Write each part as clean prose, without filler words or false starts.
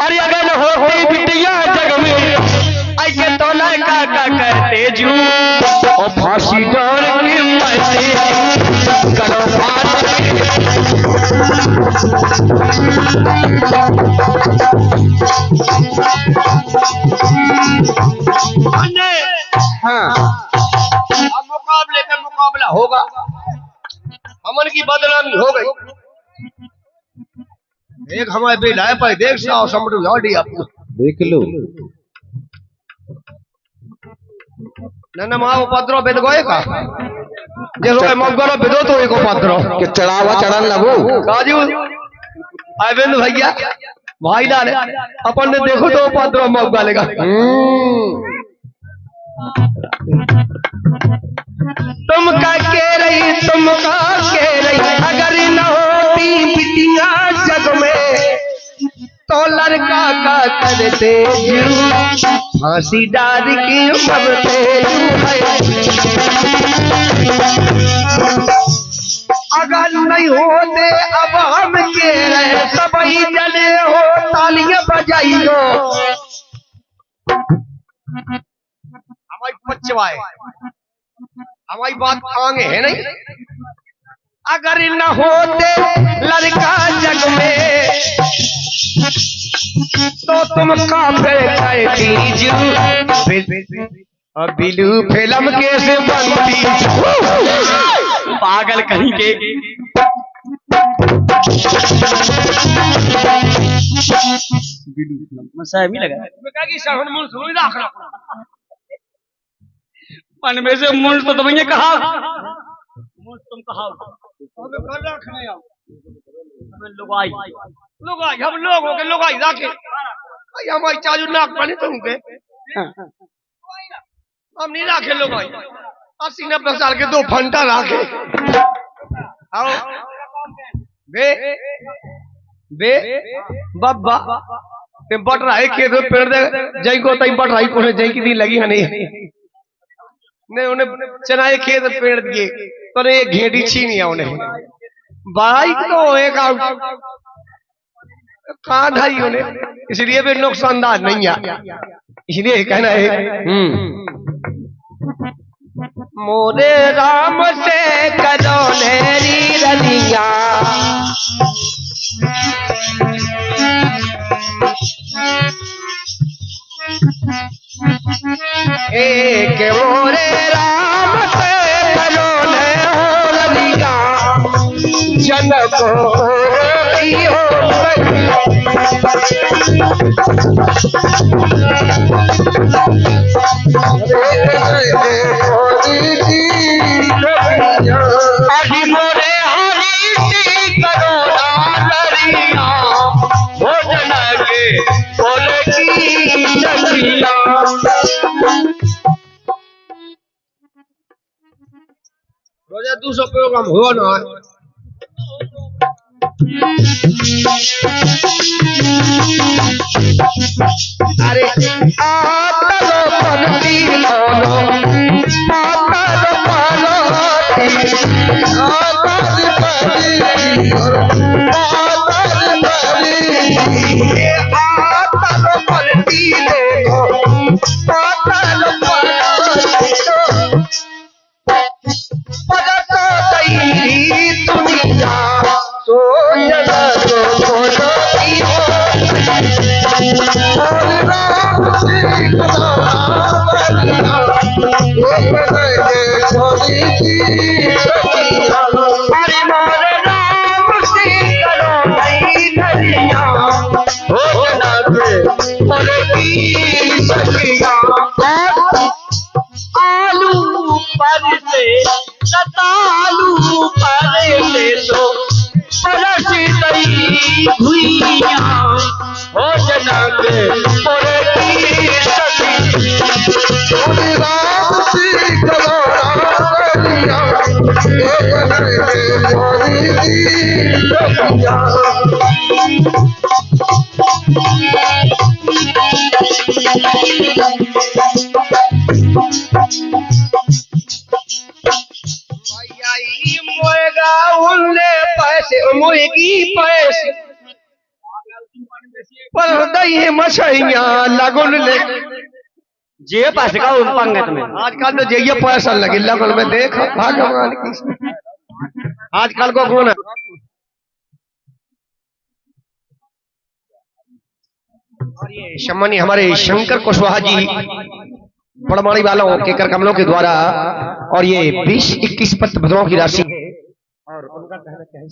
अरे अगर होती बिटिया जग में ऐसे तो लड़का का कहते जू और फांसी डर के पैसे करो हाँ अब मुकाबले का मुकाबला होगा, अमन की बदनामी हो गई। एक हमारे बेला है पर देख साओ समझो लौड़ी आपको देख लो न माँ उपद्रव बेद गए का जे रोए मगरो बेदो तो एक उपद्रव के चढ़ावा चढ़न लगो काजू अरविंद भैया भाई लाल अपन ने देखो तो उपद्रव मौका लेगा। तुम का के रही अगर न होती बिटिया जग में तो लड़का का करते फांसी डाल की मरते अगर नहीं होते अब हम के रहे सबही जने हो तालियां बजाइयो हमारी पचवाए हमारी बात आगे है नहीं। अगर न होते लड़का जग में तो तुम काफे अब बिलू फिल्म कैसे बनती पागल कहीं के मसाई लगा मन में से मुंह तो तुमने कहा तुम कहा लुगाई हम लोग हो गए लुगाई राखे हमारी चालू नाक पानी तुम के हम नहीं राखे लुगाई 80-90 साल के 2 फंटा राखे आओ बे बब्बा ते बट रहा है खेत में पेड़ दे जई को तई बट रही कोने जई की दी लगी है नहीं उन्हें चनाए खेत पेड़ दिए तो ये घेटी छीनी है उन्हें बाइक तो एक कहाँ ढाई उन्हें इसलिए भी नुकसानदार नहीं है इसलिए कहना है मोरे राम से करो नेरी रनिया एक मोरे राम से करो रनिया जनक रोजा 200 प्रोग्राम हुआ ना अरे आलू पर से रतालू पर से तो परस गई भुइया हो जना के पैसे मुर्गी पैसे पर दही मछैया लगुन ले जे पास का उन पंगत में आजकल तो जइए पैसा लगे लगन में देख भगवान की आजकल को कौन है सम्मानी हमारे शंकर कुशवाहा जी बड़माड़ी वालों के कर कमलों के द्वारा और ये 20-21 पत्र भद्रों की राशि और उनका कहना क्या है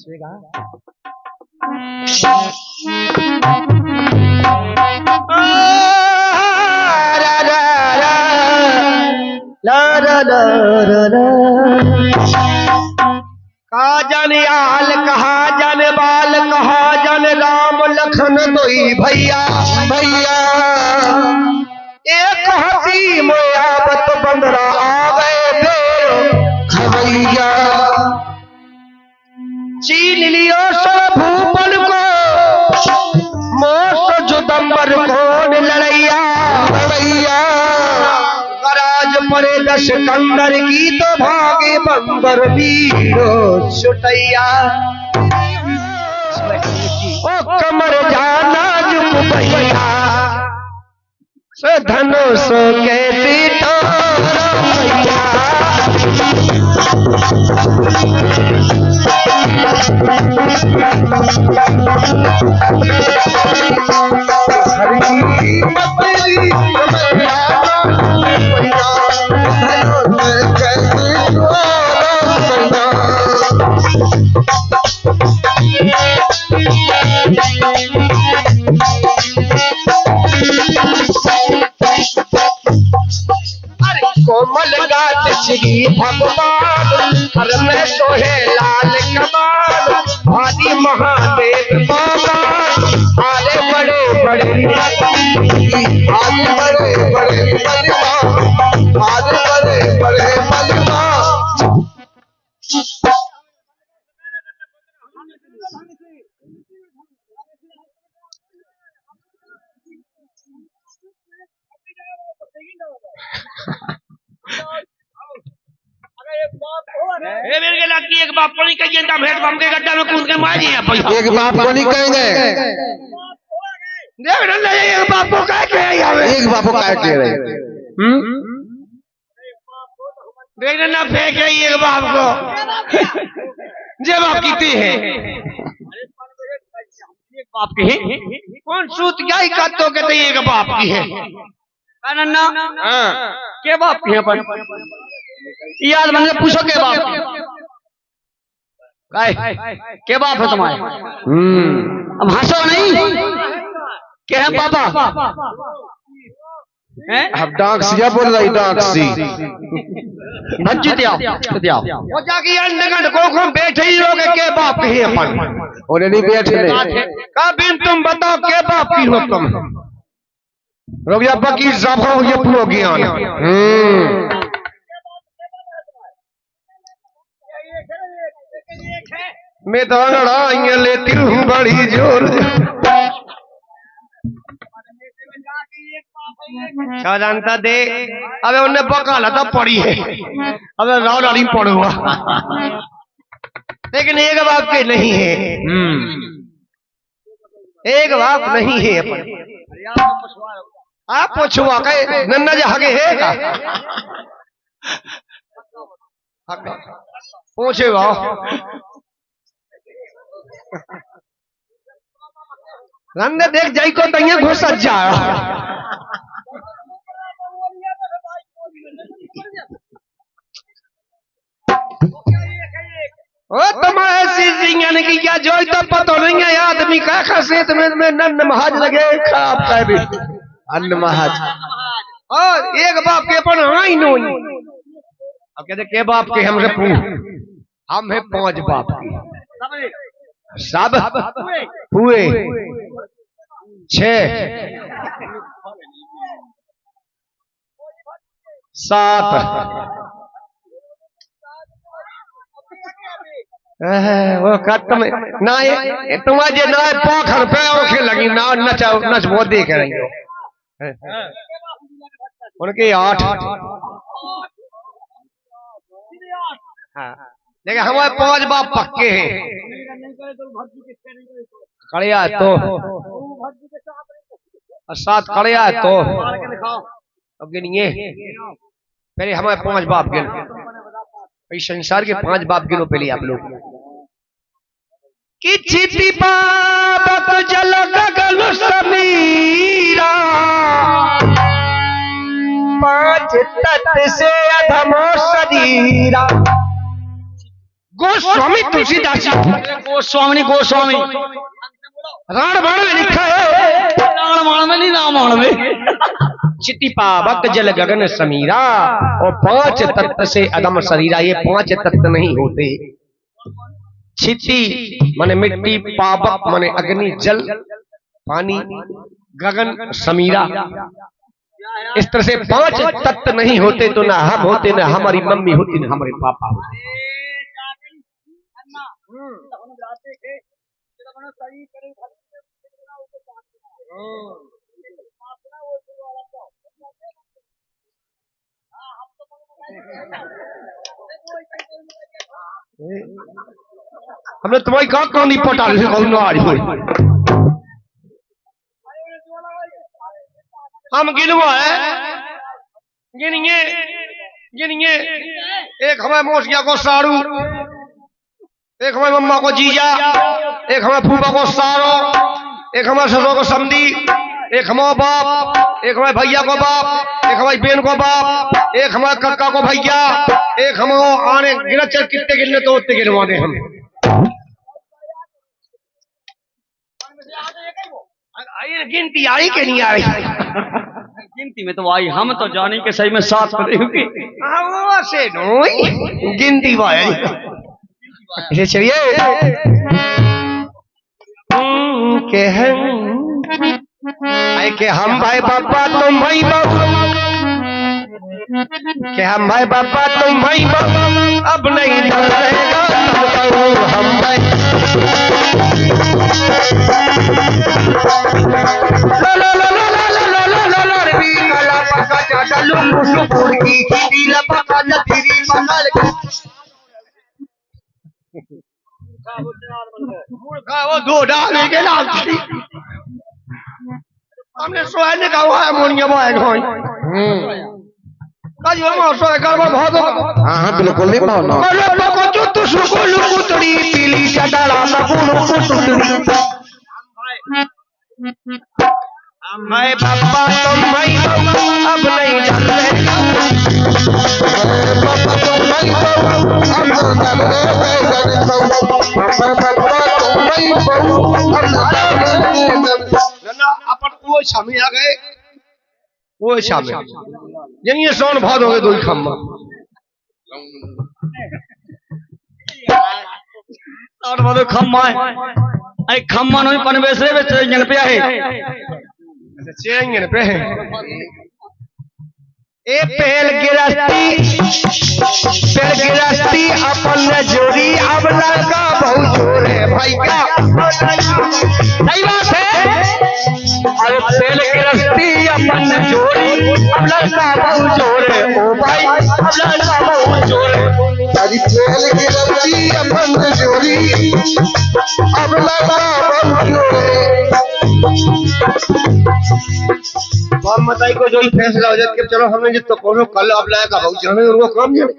कहा जाने आल कहा जाने बाल कहा जाने राम लखन दोई भैया भैया एक हसी मोयाबत बंदरा आ गए बेरो खवैया चीन लियो सब भूपन को मोस जुदम्बर कौन लड़ैया लड़ैया गराज परे दश कंदर की तो भागे बंदर वीरो छुटैया ओ कमर जाना जुक भैया धनुष कैसी तारा भैया कोमल गात श्री भगवान हर में सोहे लाल कमान भारी महादेव बाबा आले बड़े बड़े आले बड़े बड़े मलबा आले बड़े बड़े मलबा एक बाप को नहीं कहिए भेंट बम के गड्ढा में कूद के मारिए एक बाप को नहीं कहेंगे एक बाप को कह के एक बाप को कह के देखना ना फेंके एक बाप को जब आप कितनी है एक बाप की है कौन सूत क्या ही कहते हो कहते एक बाप की है नन्ना के बाप की है पर याद मन में पूछो के बाप के बाप है तुम्हारे अब हंसो नहीं के हैं पापा अब डाक सिया बोल रही डाक सी भज्जी दिया वो जाके अंडगंड को बैठे ही लोगे के बाप की है अपन और नहीं बैठे कभी तुम बताओ के बाप की हो तुम रोगिया की जबा ये पूरा ज्ञान मैं तो लड़ाइयां लेती हूँ बड़ी जोर जानता दे अबे उन्हें बकाला तो पड़ी है अबे राव लड़ी पड़ूंगा लेकिन एक बाप के नहीं है एक बाप नहीं है अपन आप पूछुआ के नन्ना जी हगे है का पूछेगा रंग देख जाई को तैया घुस जा ओ तुम्हारे सिंगन की क्या जो तो पता नहीं है आदमी का खासियत में नन्न महाज लगे खराब का भी अन्न महाज और एक बाप के अपन आई नो अब कहते के बाप के हमसे हम है 5 बाप की सब हुए 6 7 वो खत्म ना ये तुम्हारे ना पोखर पे ओखे लगी ना नच नच वो देख रही हो उनके 8 लेकिन हमारे 5 बाप पक्के हैं खड़िया तो और 7 कड़िया है तो अब गिनिए पहले हमारे 5 बाप गिन इस संसार के 5 बाप गिनो पहले आप लोग कि छिति पावक जल गगन समीरा 5 तत्व से अधमो शरीरा गोस्वामी तुलसीदास गोस्वामी राणबाण में लिखा है राणबाण में नहीं रामायण में चिति पावक जल गगन समीरा और 5 तत्व से अदम शरीरा ये 5 तत्व नहीं होते छिति माने मिट्टी पावक माने अग्नि जल पानी गगन समीरा इस तरह से 5 तत्व नहीं होते तो ना हम होते ना हमारी मम्मी होती ना हमारे पापा होते हमने तुम्हारी कौन नहीं पटा रहे कौन आ रही हम गिनवा है गिनिए एक हमारे मोसिया को साड़ू एक हमारी मम्मा को जीजा एक हमारे फूफा को सारो एक हमारे ससुर को समधी एक हमारा बाप एक हमारे भैया को बाप एक हमारी बहन को बाप एक हमारे कक्का को भैया एक हमारे आने गिना चल कितने गिनने तो उतने गिनवाने हम गिनती आई के नहीं आ रही गिनती में तो आई हम तो जाने के सही में 7 करेंगे गिनती भाई इसे चलिए के हम भाई पापा तुम भाई बाबू के हम भाई पापा तुम भाई बाबू अब नहीं रहेगा हम भाई वो 2 डाल के नाम हमने सोया ने कहा है मोनिया भाई कोई काजी हम सोया गड़बड़ बहुत हां बिल्कुल नहीं भावना बोलो को जो तू सुकुल कुतड़ी पीली चडाला सकुल कुतड़ी मैं पापा तुम भाई अब नहीं चलते पापा तुम भाई हम अपन वो शामिल आ गए वो शामिल यही सोन भाद हो गए 2 खम्मा और वाले खम्मा है आई खम्मा नहीं पनवेसरे में चेंजन पे है अच्छा चेंजन पे है ए पहल गिरस्ती अपन जोड़ी अब लड़का बहुत जोर है भाई क्या सही बात है अरे पहल गिरस्ती अपन जोड़ी अब लड़का बहुत जोर है ओ भाई अब लड़का बहुत जोर है अरे पहल गिरस्ती अपन जोड़ी अब लड़का बहुत जोर है मताई को जो ही फैसला हो जाए चलो हमने जो तो कोनो कल अब लाया का भाव जाने उनको काम जाने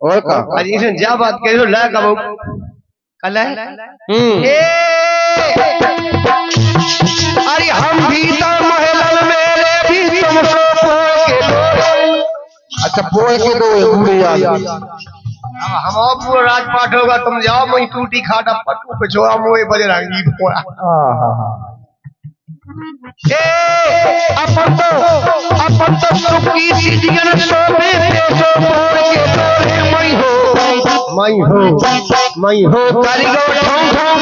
और का आज इसे जा बात कह रहे लाया का भाव कल है अरे हम भी तो महल मेरे भी तुमसे अच्छा पोए के दो बूढ़े याद हम और पूरा राजपाट होगा तुम जाओ मैं टूटी खाटा पट्टू पे छोड़ा मोए बजरंगी पोड़ा अपन तो सुखी सीजन सोबे पेशो मोर के तोरे मैं हो करियो ठों ठों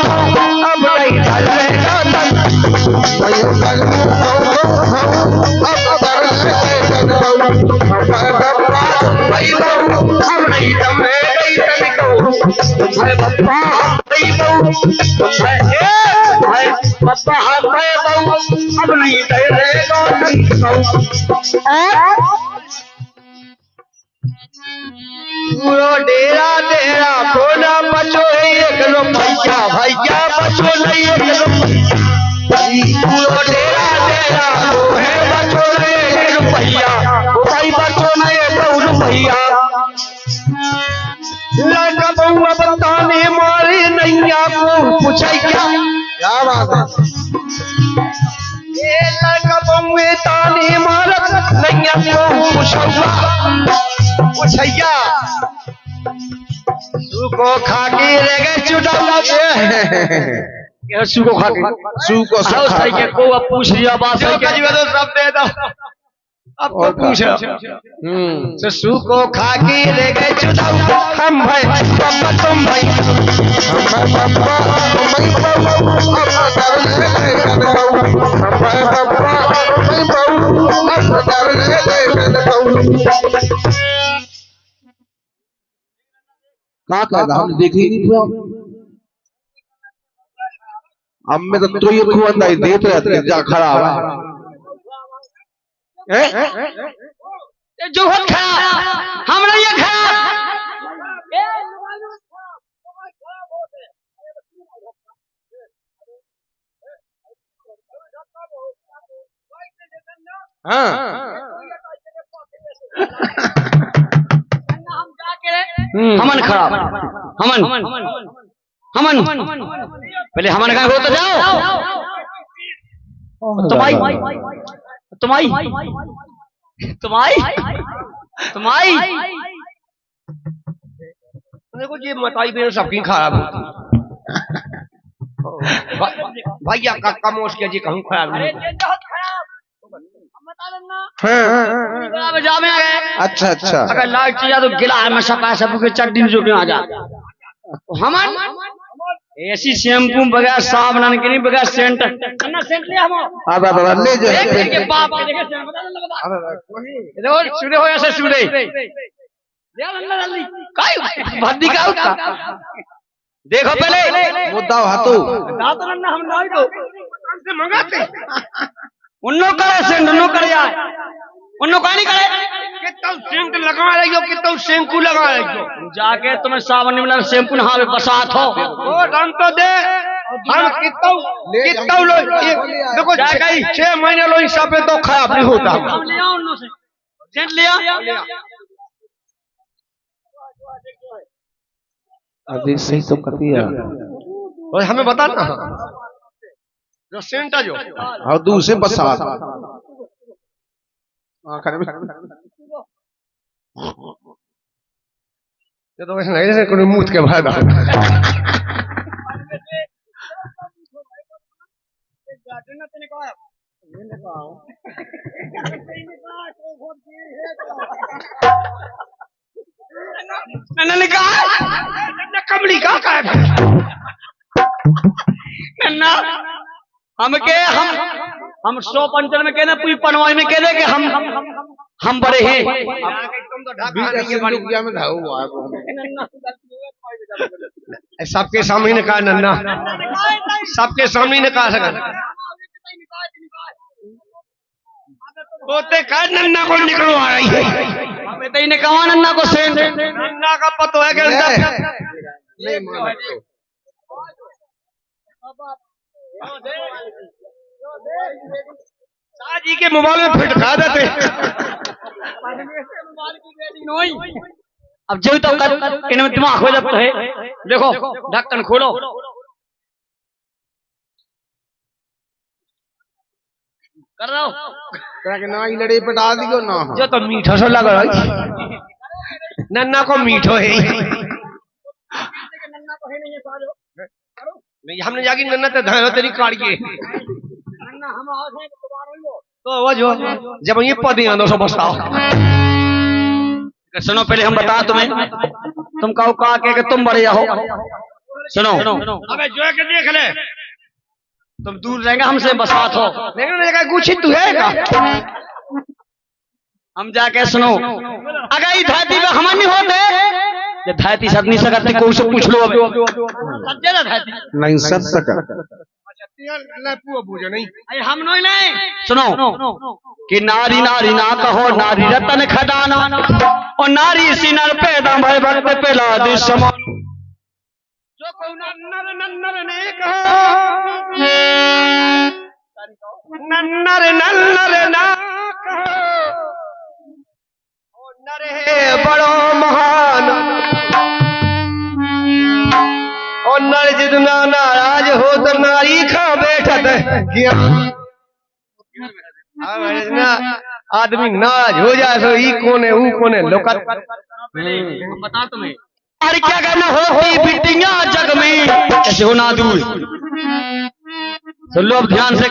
अब नहीं चलेगा मैं हो करियो ठों ठों अब अब नहीं तमरे गई तनिको भाई बाबा भाई बाबा भाई अब नहीं रहेगा पूरा डेरा खोना बचो एक लो भैया बचो नहीं एक लो पूरा डेरा भैया ओ भाई बच्चों में 2 रुपया लड़का बउआ बताने मारे नैया को पूछैया। क्या बात है। ये लड़का बउए ताने मारत नैया को पूछैया सुको खा के रह गए चुड़ौला ये सुको खा के सुको सही के को अब पूछ लिया बात है के जीवन तो सब दे दो अब को पूछ तो सुको खा के रह गए चुड़ौला हम भाई पापा तुम भाई कहाँ कहता हमने देख ही नहीं था। अब में तो ये खुआंदा ही देते रहते जा खड़ा है जो हट खड़ा हमरा ये खड़ा हाँ हमन खड़ा हमन पहले हमन का हो तो जाओ तुम्हारी देखो ये मताई बेर सबकी खराब भैया का कमोश के जी कहूं खराब अच्छा अच्छा अगर लाइट चाहिए तो गिला है मैं सका सब के चड्डी जो आ जा हमन ऐसी शैम्पू बगैर साबुन के नहीं बगैर सेंट कन्ना सेंट ले हम अब ले जा के बाप के देखे सेंट बता देखो सुने हो ऐसे सुने ले अल्लाह जल्दी काय भद्दी का उसका देखो पहले मुद्दा हाथो दात रन्ना हम नहीं दो से मंगाते उन्नो करे सेंट उन्नो कर जाए उन्नो का नहीं करे कितना सेंट लगा रही हो कितना शैम्पू लगा रही हो जाके तुम्हें सावन में शैम्पू नहा में बसात हो ओ रंग तो दे हम कितना लो देखो 6 महीने लो हिसाब पे तो खराब नहीं होता ले आओ उन्नो से सेंट ले आ अभी सही तो कर दिया और हमें बता ना जो सेंट है जो और दूसरे बसात ये तो वैसे नहीं जैसे कोई मुंह के भाई कमली का हम के हम 155 में कहने पूरी पनवाई में कहने कि हम बड़े हैं सबके सामने ने कहा नन्ना सबके सामने ने कहा सका होते कहा नन्ना को निकलो आ रही है ने कहा नन्ना को सेंट नन्ना का पतो है कि शाहजी के मोबाइल में फिट खा देते अब जो तो इनमें दिमाग हो जाता है देखो ढक्कन खोलो कर रहा हूँ ना ही लड़े पे डाल दियो ना जो तो मीठा सा लग रहा है नन्ना को मीठो है नहीं हमने जाके नन्ना ते धायो तेरी काढ़िए तो वो जो जब ये पदी आंदो सो बसाओ सुनो पहले हम बता तुम्हें तुम कहो कहा के तुम बड़े हो सुनो अबे जो के देख ले तुम दूर रहेंगे हमसे बसात हो लेकिन जगह कुछ ही तू है का हम जाके सुनो अगर ये धरती पे हम नहीं होते ये धरती सद नहीं सकती कोई से पूछ लो अबे सच्चे ना धरती नहीं सद सका हम नहीं सुनो कि नारी नारी ना कहो नारी रतन खदाना और नारी सिनर पैदा भय भक्त पेला दे समान जो को नन्नर नन्नर ने कहो नन्नर नन्नर ना कहो बड़ो महान और नर जितना नाराज हो तो नारी खा बैठत ना आदमी नाराज हो जाए तो ई कोने ऊ कोने लोकत बता तुम्हें अरे क्या करना होती बिटिया जग में कैसे हो ना दूर सुन लो अब ध्यान से